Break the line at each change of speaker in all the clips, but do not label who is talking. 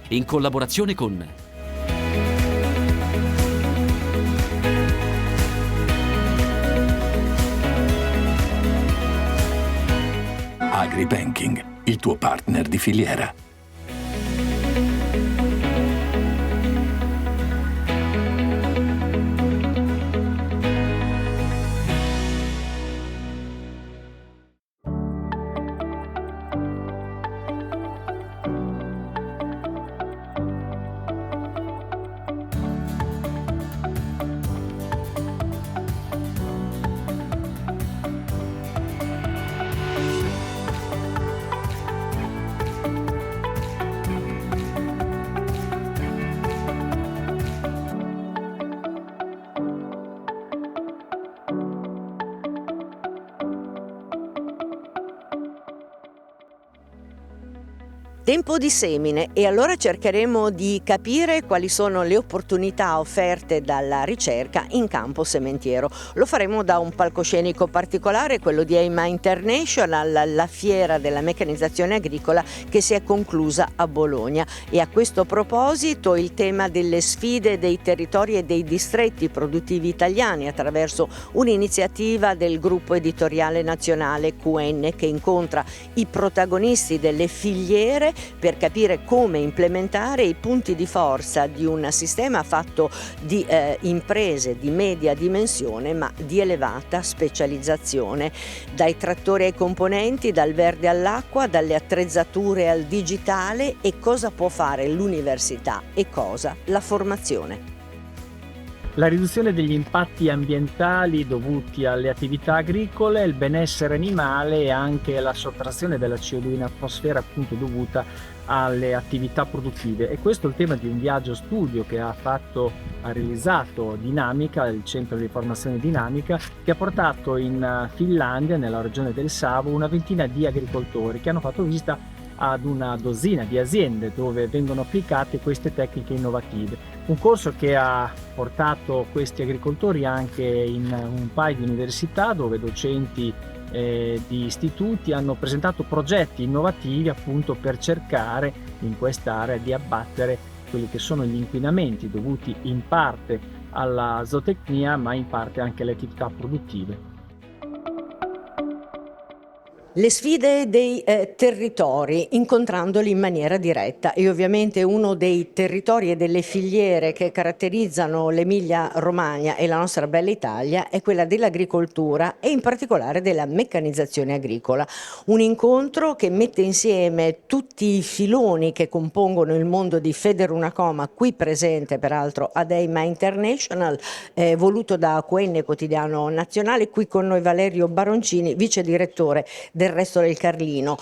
in collaborazione con
AgriBanking, il tuo partner di filiera.
Tempo di semine, e allora cercheremo di capire quali sono le opportunità offerte dalla ricerca in campo sementiero. Lo faremo da un palcoscenico particolare, quello di EIMA International, la fiera della meccanizzazione agricola che si è conclusa a Bologna. E a questo proposito il tema delle sfide dei territori e dei distretti produttivi italiani attraverso un'iniziativa del gruppo editoriale nazionale QN che incontra i protagonisti delle filiere per capire come implementare i punti di forza di un sistema fatto di imprese di media dimensione ma di elevata specializzazione, dai trattori ai componenti, dal verde all'acqua, dalle attrezzature al digitale. E cosa può fare l'università e cosa la formazione?
La riduzione degli impatti ambientali dovuti alle attività agricole, il benessere animale e anche la sottrazione della CO2 in atmosfera appunto dovuta alle attività produttive. E questo è il tema di un viaggio studio che ha realizzato Dinamica, il centro di formazione Dinamica, che ha portato in Finlandia, nella regione del Savo, una ventina di agricoltori che hanno fatto visita ad una dozzina di aziende dove vengono applicate queste tecniche innovative. Un corso che ha portato questi agricoltori anche in un paio di università dove docenti di istituti hanno presentato progetti innovativi appunto per cercare in quest'area di abbattere quelli che sono gli inquinamenti dovuti in parte alla zootecnia ma in parte anche alle attività produttive.
Le sfide dei territori, incontrandoli in maniera diretta, e ovviamente uno dei territori e delle filiere che caratterizzano l'Emilia-Romagna e la nostra bella Italia è quella dell'agricoltura e in particolare della meccanizzazione agricola. Un incontro che mette insieme tutti i filoni che compongono il mondo di Federunacoma, qui presente peraltro ad EIMA International, voluto da QN Quotidiano Nazionale. Qui con noi Valerio Baroncini, vice direttore del Resto del Carlino.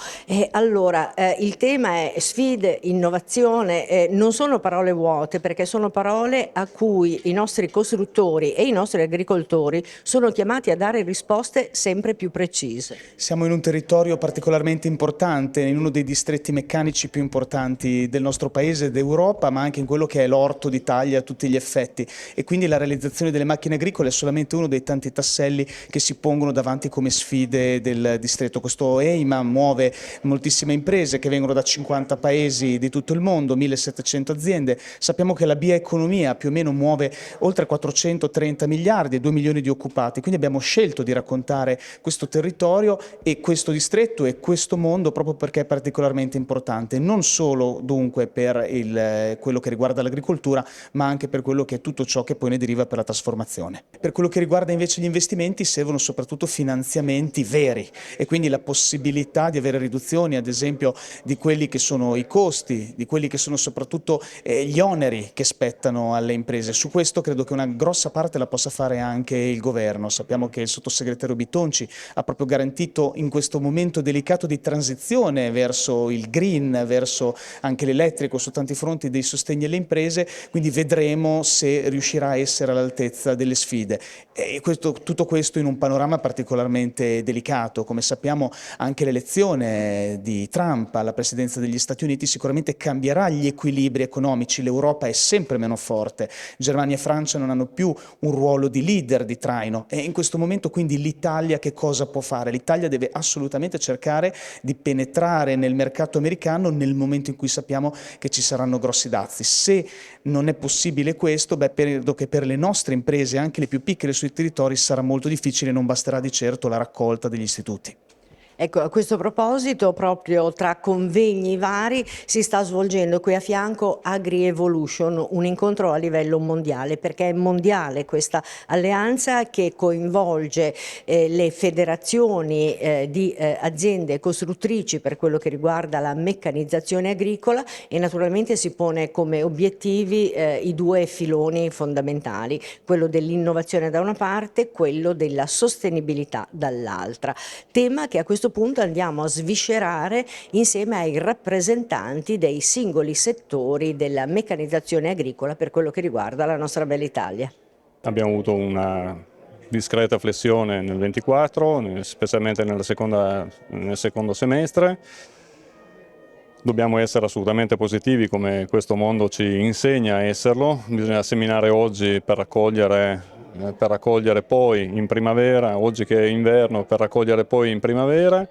Allora, il tema è sfide, innovazione, non sono parole vuote perché sono parole a cui i nostri costruttori e i nostri agricoltori sono chiamati a dare risposte sempre più precise.
Siamo in un territorio particolarmente importante, in uno dei distretti meccanici più importanti del nostro paese e d'Europa, ma anche in quello che è l'orto d'Italia a tutti gli effetti, e quindi la realizzazione delle macchine agricole è solamente uno dei tanti tasselli che si pongono davanti come sfide del distretto. Questo EIMA muove moltissime imprese che vengono da 50 paesi di tutto il mondo, 1700 aziende. Sappiamo che la bioeconomia più o meno muove oltre 430 miliardi e 2 milioni di occupati, quindi abbiamo scelto di raccontare questo territorio e questo distretto e questo mondo proprio perché è particolarmente importante, non solo dunque per quello che riguarda l'agricoltura, ma anche per quello che è tutto ciò che poi ne deriva per la trasformazione. Per quello che riguarda invece gli investimenti servono soprattutto finanziamenti veri e quindi la possibilità di avere riduzioni, ad esempio, di quelli che sono i costi, di quelli che sono soprattutto gli oneri che spettano alle imprese. Su questo credo che una grossa parte la possa fare anche il governo. Sappiamo che il sottosegretario Bitonci ha proprio garantito in questo momento delicato di transizione verso il green, verso anche l'elettrico, su tanti fronti dei sostegni alle imprese, quindi vedremo se riuscirà a essere all'altezza delle sfide. E tutto questo in un panorama particolarmente delicato. Come sappiamo sappiamo anche l'elezione di Trump alla presidenza degli Stati Uniti sicuramente cambierà gli equilibri economici, l'Europa è sempre meno forte, Germania e Francia non hanno più un ruolo di leader, di traino, e in questo momento quindi l'Italia che cosa può fare? L'Italia deve assolutamente cercare di penetrare nel mercato americano nel momento in cui sappiamo che ci saranno grossi dazi. Se non è possibile questo, credo che per le nostre imprese, anche le più piccole sui territori, sarà molto difficile, non basterà di certo la raccolta degli istituti.
Ecco, a questo proposito, proprio tra convegni vari, si sta svolgendo qui a fianco Agri-Evolution, un incontro a livello mondiale, perché è mondiale questa alleanza che coinvolge le federazioni di aziende costruttrici per quello che riguarda la meccanizzazione agricola e naturalmente si pone come obiettivi i due filoni fondamentali, quello dell'innovazione da una parte, quello della sostenibilità dall'altra. Tema che a questo punto andiamo a sviscerare insieme ai rappresentanti dei singoli settori della meccanizzazione agricola per quello che riguarda la nostra bella Italia.
Abbiamo avuto una discreta flessione nel 24, specialmente nel secondo semestre. Dobbiamo essere assolutamente positivi come questo mondo ci insegna a esserlo. Bisogna seminare oggi per raccogliere poi in primavera, oggi che è inverno per raccogliere poi in primavera,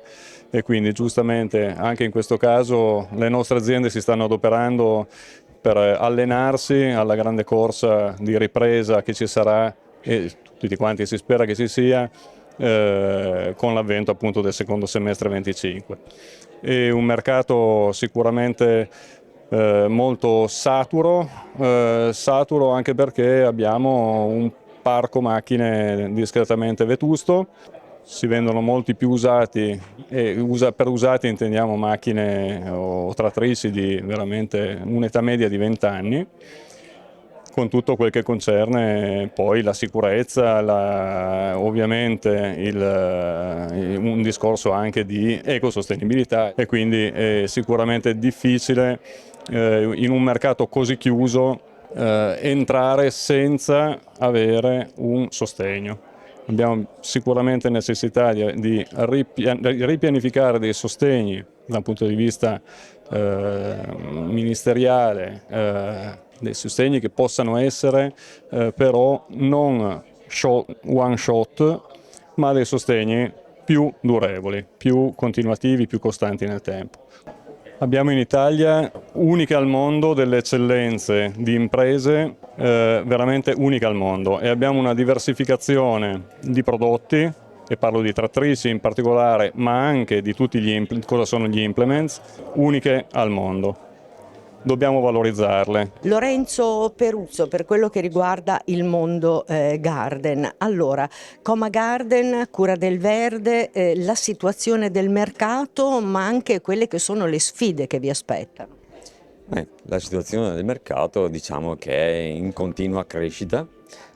e quindi giustamente anche in questo caso le nostre aziende si stanno adoperando per allenarsi alla grande corsa di ripresa che ci sarà e tutti quanti si spera che ci sia con l'avvento appunto del secondo semestre 25. È un mercato sicuramente molto saturo anche perché abbiamo un parco macchine discretamente vetusto, si vendono molti più usati e per usati intendiamo macchine o trattrici di veramente un'età media di 20 anni, con tutto quel che concerne poi la sicurezza, ovviamente un discorso anche di ecosostenibilità, e quindi è sicuramente difficile in un mercato così chiuso entrare senza avere un sostegno. Abbiamo sicuramente necessità di ripianificare dei sostegni dal punto di vista ministeriale, dei sostegni che possano essere però non one shot, ma dei sostegni più durevoli, più continuativi, più costanti nel tempo. Abbiamo in Italia, uniche al mondo, delle eccellenze di imprese veramente uniche al mondo, e abbiamo una diversificazione di prodotti, e parlo di trattrici in particolare, ma anche di tutti cosa sono gli implements, uniche al mondo. Dobbiamo valorizzarle.
Lorenzo Peruzzo, per quello che riguarda il mondo Garden. Allora, Coma Garden, Cura del Verde, la situazione del mercato, ma anche quelle che sono le sfide che vi aspettano.
La situazione del mercato diciamo che è in continua crescita,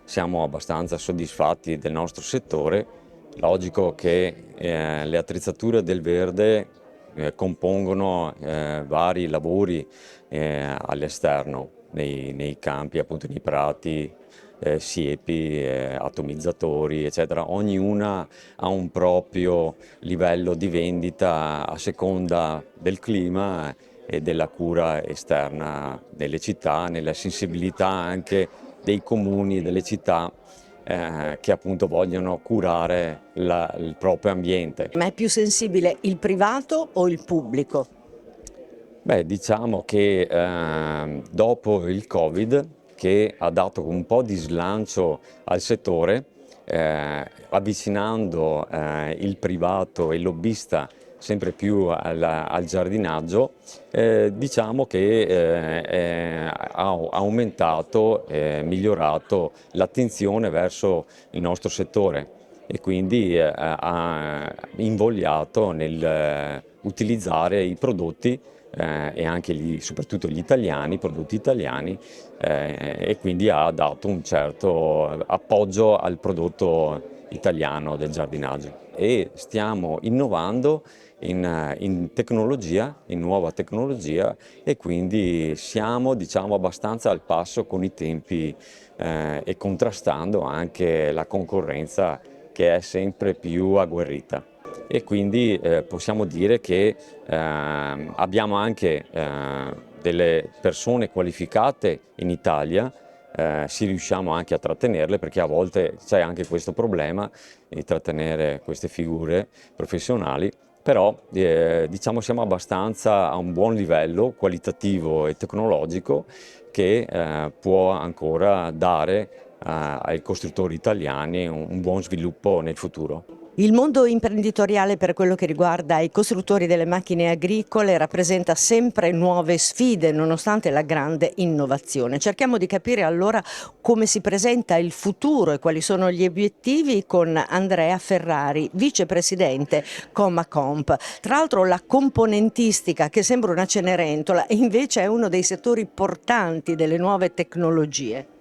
siamo abbastanza soddisfatti del nostro settore. Logico che le attrezzature del verde compongono vari lavori all'esterno, nei campi, appunto nei prati, siepi, atomizzatori, eccetera. Ognuna ha un proprio livello di vendita a seconda del clima e della cura esterna delle città, nella sensibilità anche dei comuni e delle città che appunto vogliono curare il proprio ambiente.
Ma è più sensibile il privato o il pubblico?
Diciamo che dopo il Covid, che ha dato un po' di slancio al settore, avvicinando il privato e il lobbista sempre più al giardinaggio, diciamo che ha aumentato, migliorato l'attenzione verso il nostro settore, e quindi ha invogliato nel utilizzare i prodotti e anche soprattutto gli italiani, i prodotti italiani, e quindi ha dato un certo appoggio al prodotto italiano del giardinaggio. E stiamo innovando in tecnologia, in nuova tecnologia, e quindi siamo, diciamo, abbastanza al passo con i tempi e contrastando anche la concorrenza che è sempre più agguerrita. E quindi possiamo dire che abbiamo anche delle persone qualificate in Italia, si riusciamo anche a trattenerle, perché a volte c'è anche questo problema di trattenere queste figure professionali, però diciamo siamo abbastanza a un buon livello qualitativo e tecnologico che può ancora dare ai costruttori italiani un buon sviluppo nel futuro.
Il mondo imprenditoriale per quello che riguarda i costruttori delle macchine agricole rappresenta sempre nuove sfide nonostante la grande innovazione. Cerchiamo di capire allora come si presenta il futuro e quali sono gli obiettivi con Andrea Ferrari, vicepresidente Comacomp. Tra l'altro la componentistica, che sembra una Cenerentola, invece è uno dei settori portanti delle nuove tecnologie.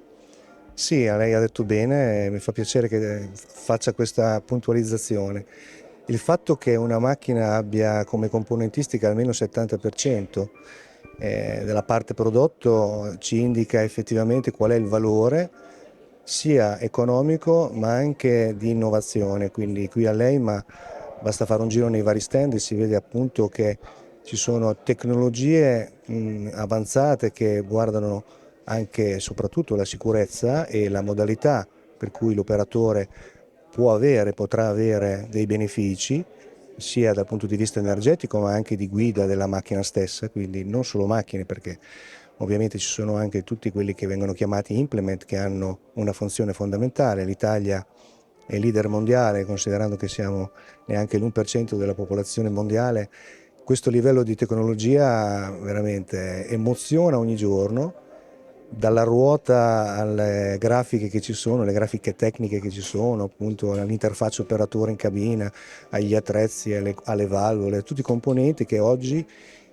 Sì, lei ha detto bene, mi fa piacere che faccia questa puntualizzazione. Il fatto che una macchina abbia come componentistica almeno il 70% della parte prodotto ci indica effettivamente qual è il valore sia economico ma anche di innovazione. Quindi qui a lei, ma basta fare un giro nei vari stand e si vede appunto che ci sono tecnologie avanzate che guardano anche e soprattutto la sicurezza e la modalità per cui l'operatore potrà avere dei benefici sia dal punto di vista energetico ma anche di guida della macchina stessa, quindi non solo macchine, perché ovviamente ci sono anche tutti quelli che vengono chiamati implement che hanno una funzione fondamentale. L'Italia è leader mondiale, considerando che siamo neanche l'1% della popolazione mondiale. Questo livello di tecnologia veramente emoziona ogni giorno, dalla ruota alle grafiche che ci sono, le grafiche tecniche che ci sono, appunto all'interfaccia operatore in cabina, agli attrezzi, alle valvole, tutti i componenti che oggi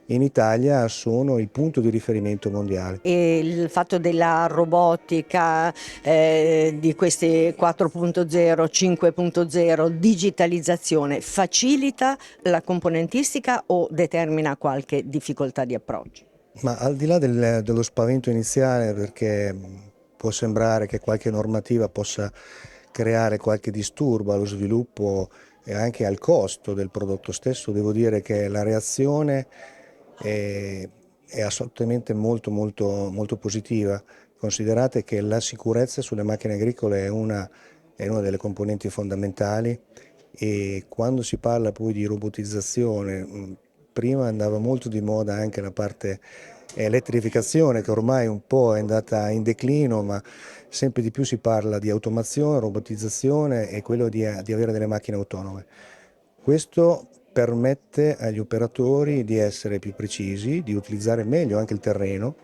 in Italia sono il punto di riferimento mondiale.
E il fatto della robotica, di questi 4.0, 5.0, digitalizzazione, facilita la componentistica o determina qualche difficoltà di approccio?
Ma al di là dello spavento iniziale, perché può sembrare che qualche normativa possa creare qualche disturbo allo sviluppo e anche al costo del prodotto stesso, devo dire che la reazione è assolutamente molto positiva. Considerate che la sicurezza sulle macchine agricole è una delle componenti fondamentali, e quando si parla poi di robotizzazione, prima andava molto di moda anche la parte elettrificazione, che ormai un po' è andata in declino, ma sempre di più si parla di automazione, robotizzazione e quello di avere delle macchine autonome. Questo permette agli operatori di essere più precisi, di utilizzare meglio anche il terreno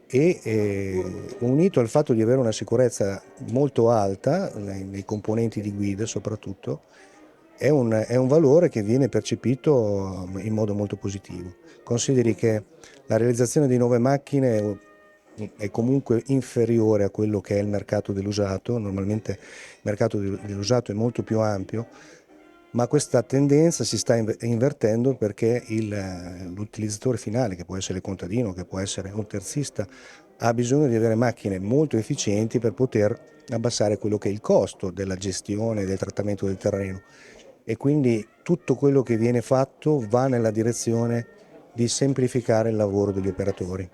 e unito al fatto di avere una sicurezza molto alta nei componenti di guida soprattutto, è un valore che viene percepito in modo molto positivo. Consideri che la realizzazione di nuove macchine è comunque inferiore a quello che è il mercato dell'usato. Normalmente il mercato dell'usato è molto più ampio, ma questa tendenza si sta invertendo perché l'utilizzatore finale, che può essere il contadino, che può essere un terzista, ha bisogno di avere macchine molto efficienti per poter abbassare quello che è il costo della gestione e del trattamento del terreno. E quindi tutto quello che viene fatto va nella direzione di semplificare il lavoro degli operatori.